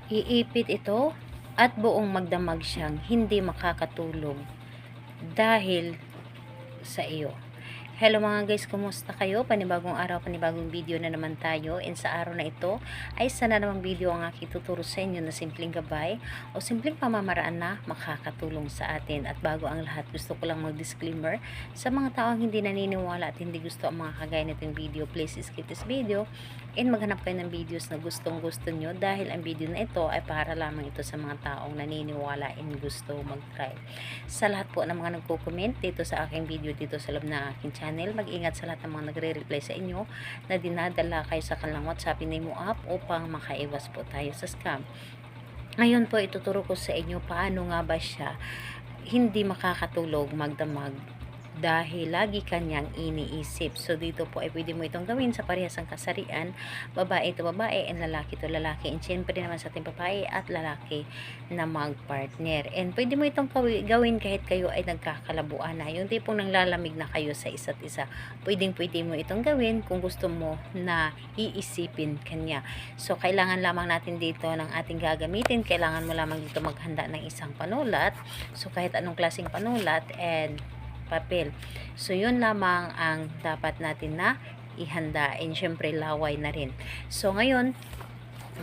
Iipit ito at buong magdamag siyang hindi makakatulog dahil sa iyo. Hello mga guys, kumusta kayo? Panibagong araw, panibagong video na naman tayo. And sa araw na ito ay sana namang video ang aking tuturo sa inyo na simpleng gabay o simpleng pamamaraan na makakatulong sa atin. At bago ang lahat, gusto ko lang mag-disclaimer sa mga taong hindi naniniwala at hindi gusto ang mga kagaya nitong video. Please skip this video and maghanap kayo ng videos na gustong gusto nyo dahil ang video na ito ay para lamang ito sa mga taong naniniwala and gusto mag-try. Sa lahat po ng mga nagko-comment dito sa aking video dito sa loob ng aking channel, mag-ingat sa lahat ng mga nagre-reply sa inyo na dinadala kayo sa kanilang WhatsApp Nemo app upang makaiwas po tayo sa scam. Ngayon po ituturo ko sa inyo paano nga ba siya hindi makakatulog magdamag dahil lagi kanyang iniisip. So dito po ay pwede mo itong gawin sa parehasang kasarian, babae to babae and lalaki to lalaki, and syempre naman sa ating babae at lalaki na mag-partner. And pwede mo itong gawin kahit kayo ay nagkakalabuan na, yung tipong nanglalamig na kayo sa isa't isa. Pwede mo itong gawin kung gusto mo na iisipin kanya. So kailangan lamang natin dito ng ating gagamitin, kailangan mo lamang dito maghanda ng isang panulat. So kahit anong klaseng panulat and papel. So yun lamang ang dapat natin na ihanda, and syempre laway na rin. So ngayon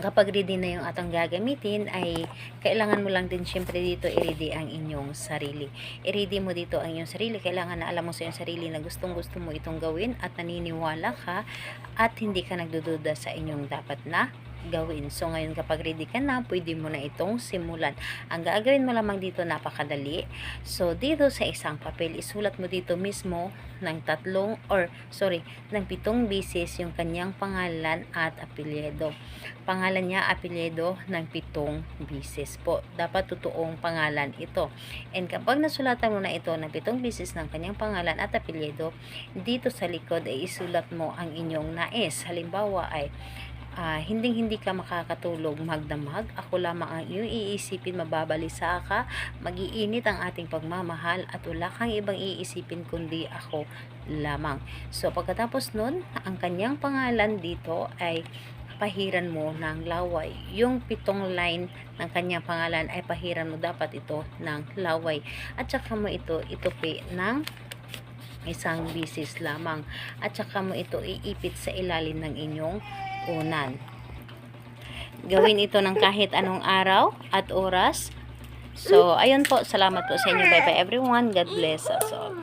kapag ready na yung atong gagamitin ay kailangan mo lang din syempre dito i-ready ang inyong sarili. I-ready mo dito ang inyong sarili. Kailangan na alam mo sa iyong sarili na gustong gusto mo itong gawin at naniniwala ka at hindi ka nagdududa sa inyong dapat na gawin. So ngayon kapag ready ka na, pwede mo na itong simulan. Ang gagawin mo lamang dito napakadali. So dito sa isang papel, isulat mo dito mismo ng 7 beses yung kanyang pangalan at apelyido. Pangalan niya, apelyido ng 7 beses po. Dapat totoong pangalan ito. And kapag nasulatan mo na ito ng 7 beses ng kanyang pangalan at apelyido, dito sa likod ay isulat mo ang inyong nais. Halimbawa ay hindi ka makakatulog magdamag, ako lamang ang iyong iisipin, mababalisa ka, mag-iinit ang ating pagmamahal at wala kang ibang iisipin kundi ako lamang. So pagkatapos nun, ang kanyang pangalan dito ay pahiran mo ng laway. Yung 7 line ng kanyang pangalan ay pahiran mo dapat ito ng laway. At saka mo ito itupi ng isang bisis lamang. At saka mo ito iipit sa ilalim ng inyong unan. Gawin ito ng kahit anong araw at oras. So, ayun po. Salamat po sa inyo. Bye bye everyone. God bless us all.